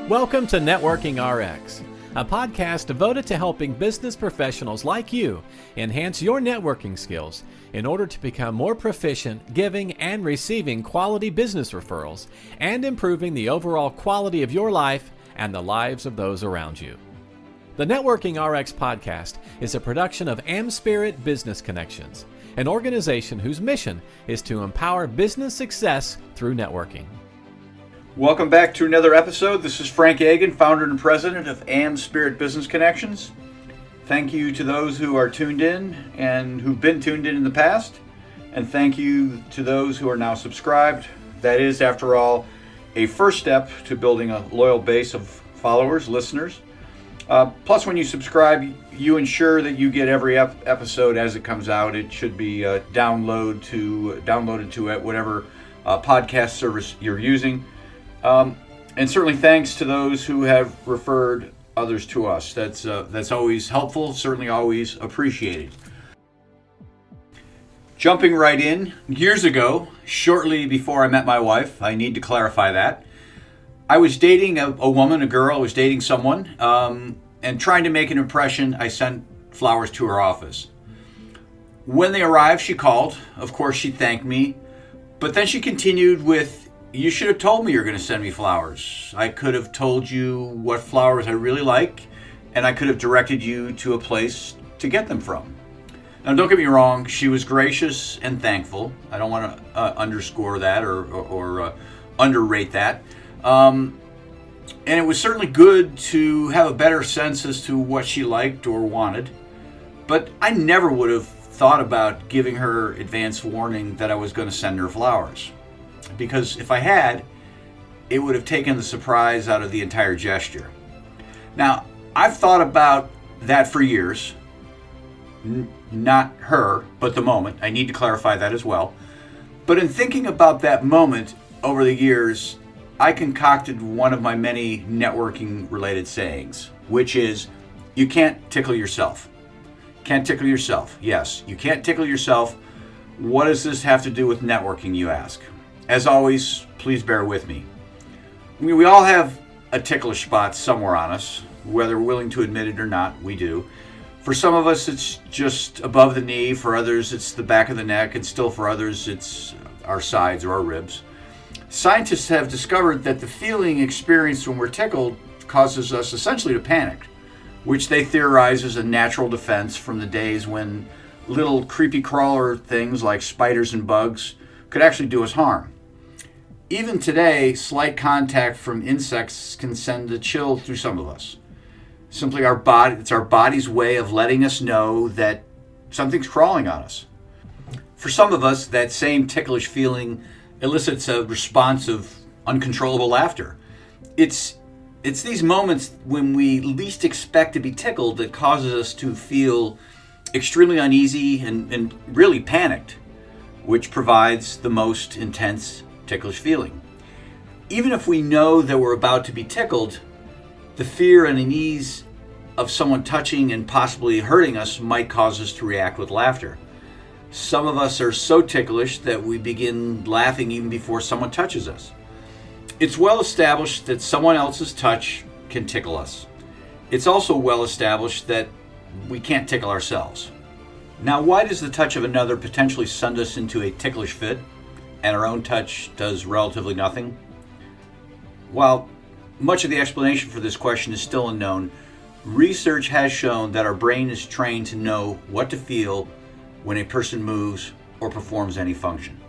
Welcome to Networking RX, a podcast devoted to helping business professionals like you enhance your networking skills in order to become more proficient giving and receiving quality business referrals and improving the overall quality of your life and the lives of those around you. The Networking RX podcast is a production of AmSpirit Business Connections, an organization whose mission is to empower business success through networking. Welcome back to another episode. This is Frank Agan, founder and president of AmSpirit Business Connections. Thank you to those who are tuned in and who've been tuned in the past. And thank you to those who are now subscribed. That is, after all, a first step to building a loyal base of followers, listeners. Plus, when you subscribe, you ensure that you get every episode as it comes out. It should be downloaded to whatever podcast service you're using. And certainly thanks to those who have referred others to us. That's always helpful, certainly always appreciated. Jumping right in, years ago, shortly before I met my wife, I need to clarify that, I was dating a woman, a girl, I was dating someone, and trying to make an impression, I sent flowers to her office. When they arrived, she called. Of course, she thanked me, but then she continued with, "You should have told me you're going to send me flowers. I could have told you what flowers I really like, and I could have directed you to a place to get them from." Now, don't get me wrong, she was gracious and thankful. I don't want to underscore that or underrate that. And it was certainly good to have a better sense as to what she liked or wanted. But I never would have thought about giving her advance warning that I was going to send her flowers. Because if I had, it would have taken the surprise out of the entire gesture. Now, I've thought about that for years. Not her, but the moment. I need to clarify that as well. But in thinking about that moment over the years, I concocted one of my many networking-related sayings, which is, you can't tickle yourself. Can't tickle yourself. Yes, you can't tickle yourself. What does this have to do with networking, you ask? As always, please bear with me. We all have a ticklish spot somewhere on us, whether we're willing to admit it or not, we do. For some of us, it's just above the knee. For others, it's the back of the neck. And still for others, it's our sides or our ribs. Scientists have discovered that the feeling experienced when we're tickled causes us essentially to panic, which they theorize is a natural defense from the days when little creepy crawler things like spiders and bugs could actually do us harm. Even today, slight contact from insects can send a chill through some of us. Simply it's our body's way of letting us know that something's crawling on us. For some of us, that same ticklish feeling elicits a response of uncontrollable laughter. It's these moments when we least expect to be tickled that causes us to feel extremely uneasy and really panicked, which provides the most intense ticklish feeling. Even if we know that we're about to be tickled, the fear and unease of someone touching and possibly hurting us might cause us to react with laughter. Some of us are so ticklish that we begin laughing even before someone touches us. It's well established that someone else's touch can tickle us. It's also well established that we can't tickle ourselves. Now, why does the touch of another potentially send us into a ticklish fit, and our own touch does relatively nothing? While much of the explanation for this question is still unknown, research has shown that our brain is trained to know what to feel when a person moves or performs any function.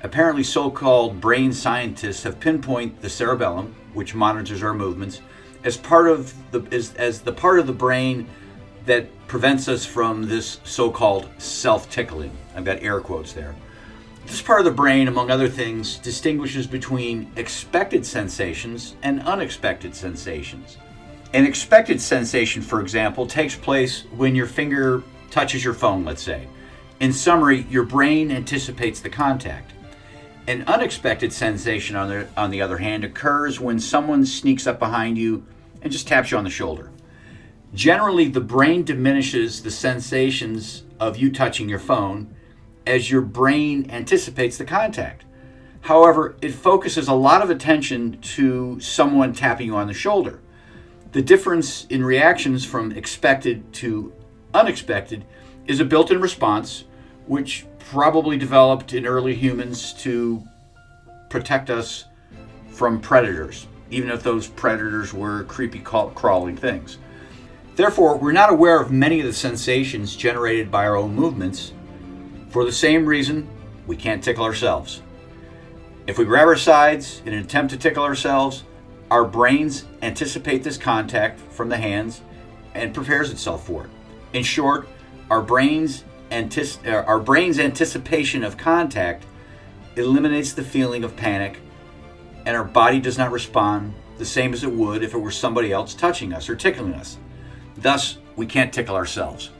Apparently, so-called brain scientists have pinpointed the cerebellum, which monitors our movements, as the part of the brain that prevents us from this so-called self-tickling. I've got air quotes there. This part of the brain, among other things, distinguishes between expected sensations and unexpected sensations. An expected sensation, for example, takes place when your finger touches your phone, let's say. In summary, your brain anticipates the contact. An unexpected sensation, on the other hand, occurs when someone sneaks up behind you and just taps you on the shoulder. Generally, the brain diminishes the sensations of you touching your phone as your brain anticipates the contact. However, it focuses a lot of attention to someone tapping you on the shoulder. The difference in reactions from expected to unexpected is a built-in response, which probably developed in early humans to protect us from predators, even if those predators were creepy crawling things. Therefore, we're not aware of many of the sensations generated by our own movements. For the same reason, we can't tickle ourselves. If we grab our sides in an attempt to tickle ourselves, our brains anticipate this contact from the hands and prepares itself for it. In short, our brain's anticipation of contact eliminates the feeling of panic, and our body does not respond the same as it would if it were somebody else touching us or tickling us. Thus, we can't tickle ourselves.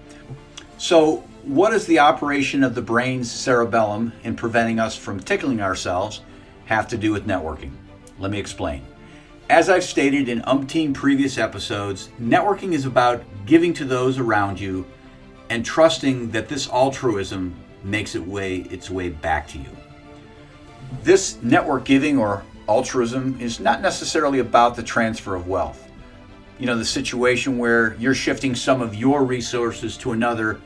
So, what does the operation of the brain's cerebellum in preventing us from tickling ourselves have to do with networking? Let me explain. As I've stated in umpteen previous episodes, networking is about giving to those around you and trusting that this altruism makes its way back to you. This network giving or altruism is not necessarily about the transfer of wealth. The situation where you're shifting some of your resources to another,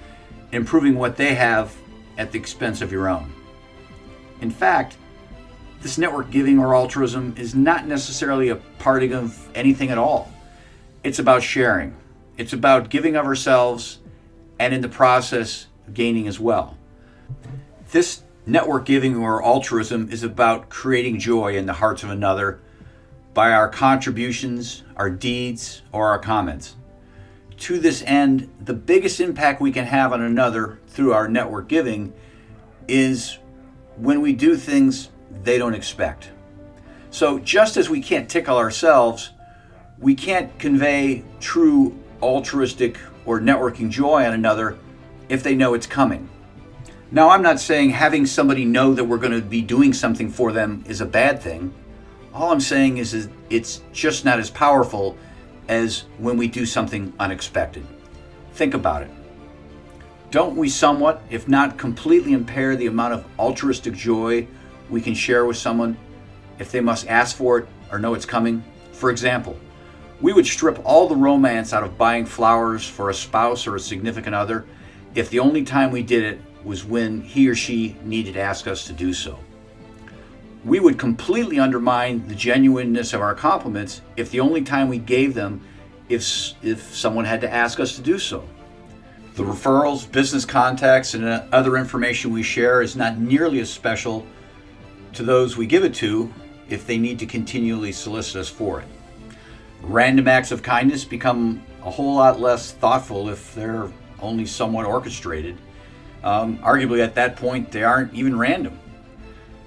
improving what they have at the expense of your own. In fact, this network giving or altruism is not necessarily a parting of anything at all. It's about sharing. It's about giving of ourselves and in the process gaining as well. This network giving or altruism is about creating joy in the hearts of another by our contributions, our deeds, or our comments. To this end, the biggest impact we can have on another through our network giving is when we do things they don't expect. So just as we can't tickle ourselves, we can't convey true altruistic or networking joy on another if they know it's coming. Now, I'm not saying having somebody know that we're going to be doing something for them is a bad thing. All I'm saying is it's just not as powerful as when we do something unexpected. Think about it. Don't we somewhat, if not completely, impair the amount of altruistic joy we can share with someone if they must ask for it or know it's coming? For example, we would strip all the romance out of buying flowers for a spouse or a significant other if the only time we did it was when he or she needed to ask us to do so. We would completely undermine the genuineness of our compliments if the only time we gave them if someone had to ask us to do so. The referrals, business contacts, and other information we share is not nearly as special to those we give it to if they need to continually solicit us for it. Random acts of kindness become a whole lot less thoughtful if they're only somewhat orchestrated. Arguably at that point, they aren't even random.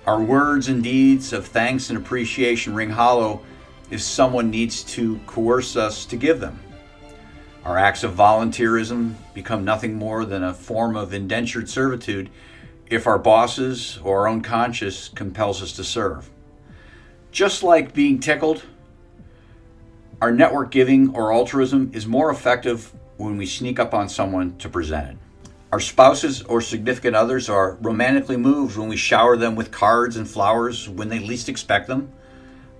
Our words and deeds of thanks and appreciation ring hollow if someone needs to coerce us to give them. Our acts of volunteerism become nothing more than a form of indentured servitude if our bosses or our own conscience compels us to serve. Just like being tickled, our network giving or altruism is more effective when we sneak up on someone to present it. Our spouses or significant others are romantically moved when we shower them with cards and flowers when they least expect them.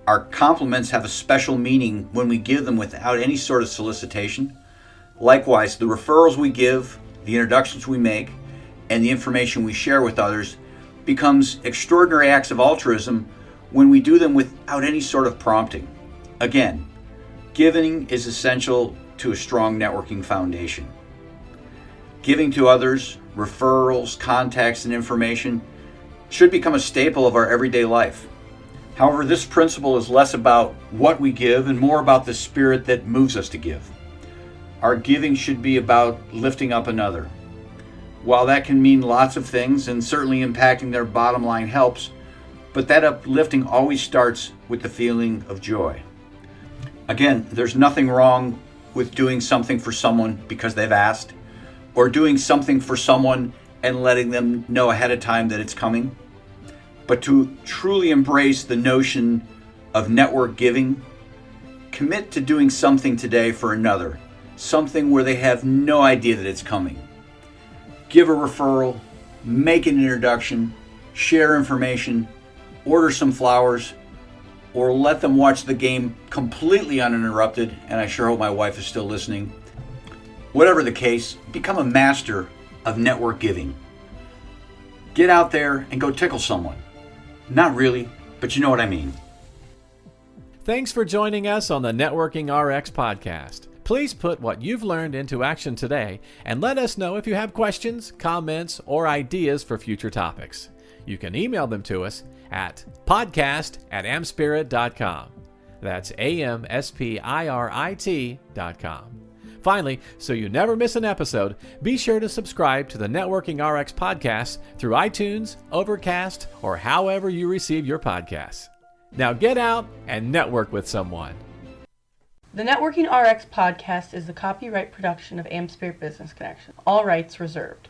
Our compliments have a special meaning when we give them without any sort of solicitation. Likewise, the referrals we give, the introductions we make, and the information we share with others becomes extraordinary acts of altruism when we do them without any sort of prompting. Again, giving is essential to a strong networking foundation. Giving to others, referrals, contacts, and information should become a staple of our everyday life. However, this principle is less about what we give and more about the spirit that moves us to give. Our giving should be about lifting up another. While that can mean lots of things and certainly impacting their bottom line helps, but that uplifting always starts with the feeling of joy. Again, there's nothing wrong with doing something for someone because they've asked, or doing something for someone and letting them know ahead of time that it's coming. But to truly embrace the notion of network giving, commit to doing something today for another, something where they have no idea that it's coming. Give a referral, make an introduction, share information, order some flowers, or let them watch the game completely uninterrupted, and I sure hope my wife is still listening. Whatever the case, become a master of network giving. Get out there and go tickle someone. Not really, but you know what I mean. Thanks for joining us on the Networking RX podcast. Please put what you've learned into action today and let us know if you have questions, comments, or ideas for future topics. You can email them to us at podcast@amspirit.com. That's AMSPIRIT.com. Finally, so you never miss an episode, be sure to subscribe to the Networking RX podcast through iTunes, Overcast, or however you receive your podcasts. Now get out and network with someone. The Networking RX podcast is the copyright production of AmSpirit Business Connection. All rights reserved.